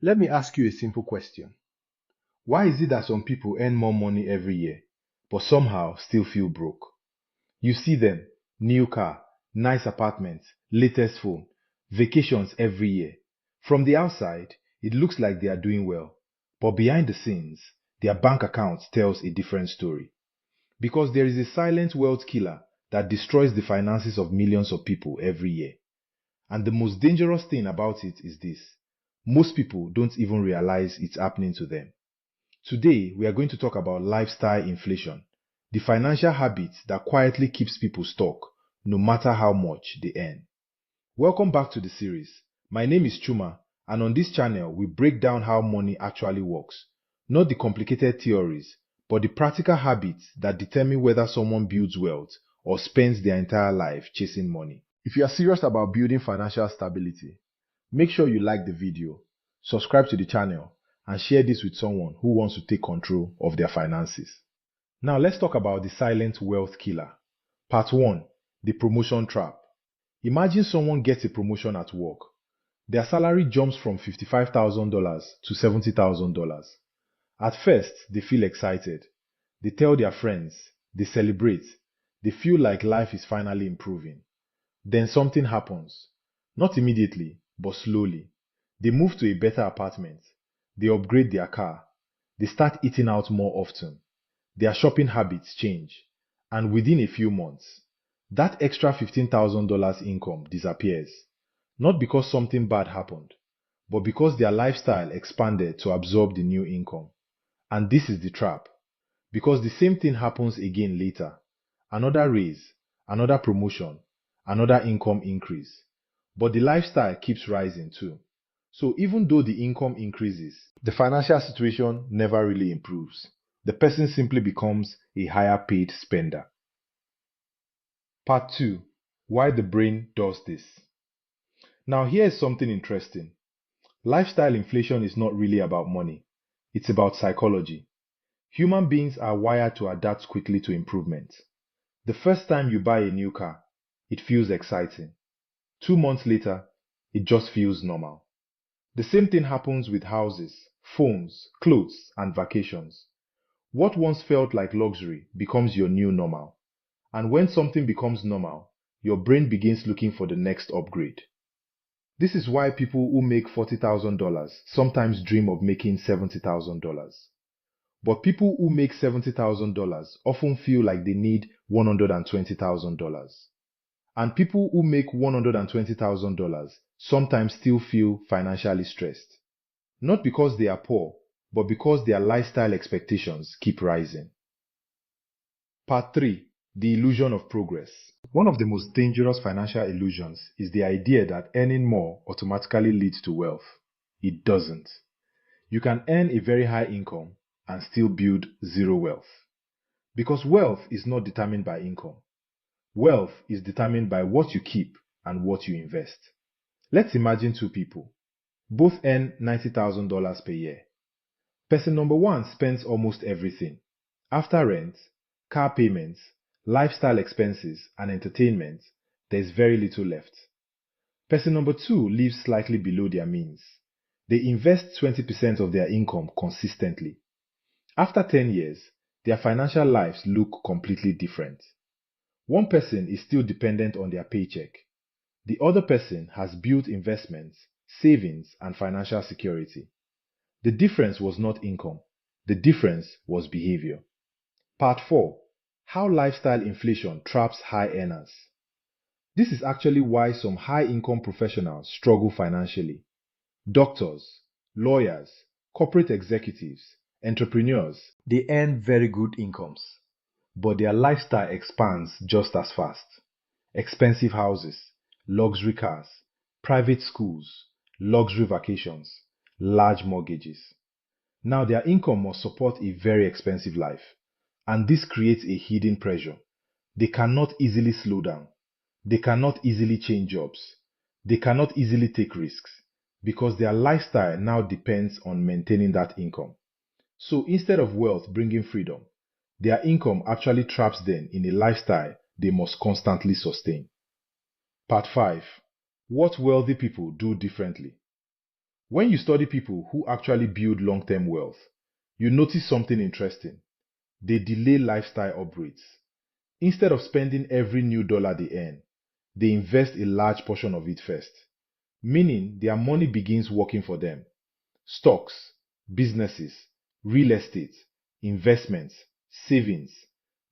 Let me ask you a simple question. Why is it that some people earn more money every year, but somehow still feel broke? You see them, new car, nice apartments, latest phone, vacations every year. From the outside, it looks like they are doing well, but behind the scenes, their bank account tells a different story. Because there is a silent wealth killer that destroys the finances of millions of people every year. And the most dangerous thing about it is this: most people don't even realize it's happening to them. Today, we are going to talk about lifestyle inflation, the financial habit that quietly keeps people stuck no matter how much they earn. Welcome back to the series. My name is Chuma, and on this channel, we break down how money actually works, not the complicated theories, but the practical habits that determine whether someone builds wealth or spends their entire life chasing money. If you are serious about building financial stability, make sure you like the video, subscribe to the channel, and share this with someone who wants to take control of their finances. Now let's talk about the silent wealth killer. Part 1. The promotion trap. Imagine someone gets a promotion at work. Their salary jumps from $55,000 to $70,000. At first, they feel excited. They tell their friends, they celebrate, they feel like life is finally improving. Then something happens. Not immediately, but slowly. They move to a better apartment. They upgrade their car. They start eating out more often. Their shopping habits change. And within a few months, that extra $15,000 income disappears. Not because something bad happened, but because their lifestyle expanded to absorb the new income. And this is the trap. Because the same thing happens again later. Another raise, another promotion, another income increase. But the lifestyle keeps rising too. So even though the income increases, the financial situation never really improves. The person simply becomes a higher paid spender. Part 2. Why the brain does this. Now here is something interesting. Lifestyle inflation is not really about money. It's about psychology. Human beings are wired to adapt quickly to improvement. The first time you buy a new car, it feels exciting. 2 months later, it just feels normal. The same thing happens with houses, phones, clothes, and vacations. What once felt like luxury becomes your new normal. And when something becomes normal, your brain begins looking for the next upgrade. This is why people who make $40,000 sometimes dream of making $70,000. But people who make $70,000 often feel like they need $120,000. And people who make $120,000 sometimes still feel financially stressed. Not because they are poor, but because their lifestyle expectations keep rising. Part 3. The illusion of progress. One of the most dangerous financial illusions is the idea that earning more automatically leads to wealth. It doesn't. You can earn a very high income and still build zero wealth. Because wealth is not determined by income. Wealth is determined by what you keep and what you invest. Let's imagine two people. Both earn $90,000 per year. Person number one spends almost everything. After rent, car payments, lifestyle expenses, and entertainment, there is very little left. Person number two lives slightly below their means. They invest 20% of their income consistently. After 10 years, their financial lives look completely different. One person is still dependent on their paycheck. The other person has built investments, savings, and financial security. The difference was not income. The difference was behavior. Part 4. How lifestyle inflation traps high earners. This is actually why some high-income professionals struggle financially. Doctors, lawyers, corporate executives, entrepreneurs, they earn very good incomes, but their lifestyle expands just as fast. Expensive houses, luxury cars, private schools, luxury vacations, large mortgages. Now their income must support a very expensive life, and this creates a hidden pressure. They cannot easily slow down. They cannot easily change jobs. They cannot easily take risks because their lifestyle now depends on maintaining that income. So instead of wealth bringing freedom, their income actually traps them in a lifestyle they must constantly sustain. Part 5. What wealthy people do differently. When you study people who actually build long-term wealth, you notice something interesting. They delay lifestyle upgrades. Instead of spending every new dollar they earn, they invest a large portion of it first, meaning their money begins working for them. Stocks, businesses, real estate, investments, savings.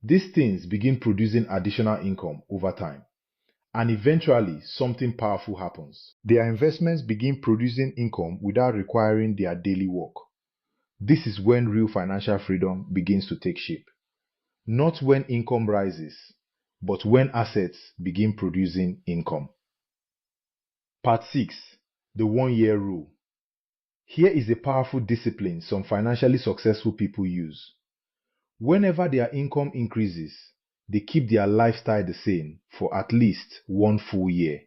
These things begin producing additional income over time. And eventually, something powerful happens. Their investments begin producing income without requiring their daily work. This is when real financial freedom begins to take shape. Not when income rises, but when assets begin producing income. Part 6. The 1-year rule. Here is a powerful discipline some financially successful people use. Whenever their income increases, they keep their lifestyle the same for at least 1 full year.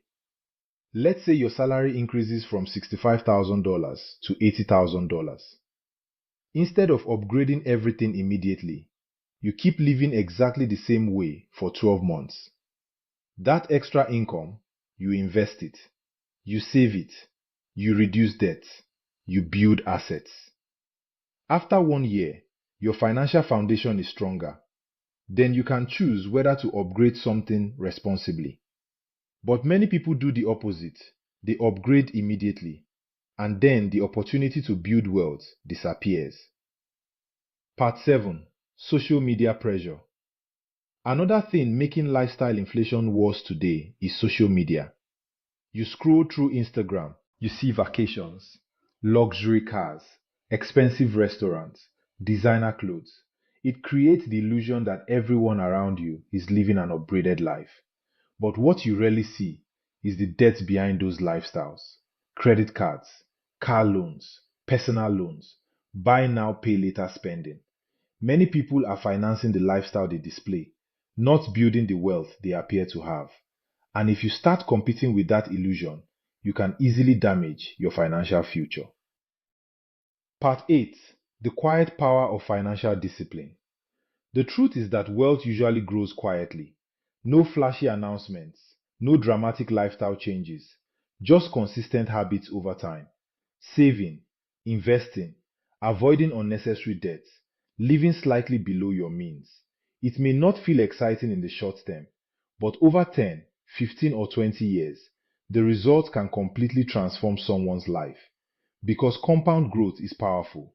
Let's say your salary increases from $65,000 to $80,000. Instead of upgrading everything immediately, you keep living exactly the same way for 12 months. That extra income, you invest it, you save it, you reduce debt, you build assets. After 1 year, your financial foundation is stronger. Then you can choose whether to upgrade something responsibly. But many people do the opposite. They upgrade immediately, and then the opportunity to build wealth disappears. Part 7. Social media pressure. Another thing making lifestyle inflation worse today is social media. You scroll through Instagram, you see vacations, luxury cars, expensive restaurants, designer clothes. It creates the illusion that everyone around you is living an upgraded life. But what you rarely see is the debt behind those lifestyles. Credit cards, car loans, personal loans, buy now, pay later spending. Many people are financing the lifestyle they display, not building the wealth they appear to have. And if you start competing with that illusion, you can easily damage your financial future. Part 8. The quiet power of financial discipline. The truth is that wealth usually grows quietly. No flashy announcements, no dramatic lifestyle changes, just consistent habits over time. Saving, investing, avoiding unnecessary debts, living slightly below your means. It may not feel exciting in the short term, but over 10, 15, or 20 years, the results can completely transform someone's life. Because compound growth is powerful.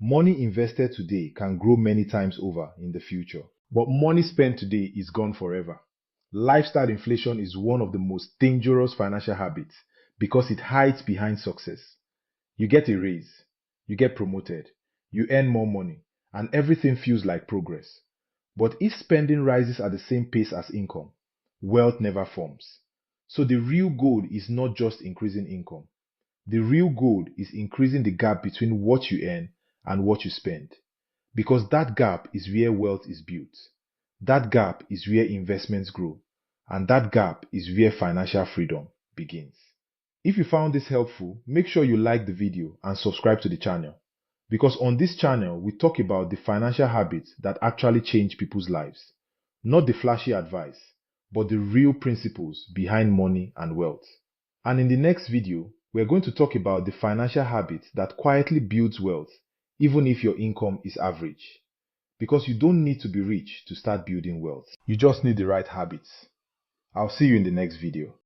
Money invested today can grow many times over in the future. But money spent today is gone forever. Lifestyle inflation is one of the most dangerous financial habits because it hides behind success. You get a raise, you get promoted, you earn more money, and everything feels like progress. But if spending rises at the same pace as income, wealth never forms. So the real goal is not just increasing income. The real goal is increasing the gap between what you earn and what you spend. Because that gap is where wealth is built. That gap is where investments grow. And that gap is where financial freedom begins. If you found this helpful, make sure you like the video and subscribe to the channel. Because on this channel, we talk about the financial habits that actually change people's lives. Not the flashy advice, but the real principles behind money and wealth. And in the next video, we're going to talk about the financial habits that quietly builds wealth, even if your income is average. Because you don't need to be rich to start building wealth. You just need the right habits. I'll see you in the next video.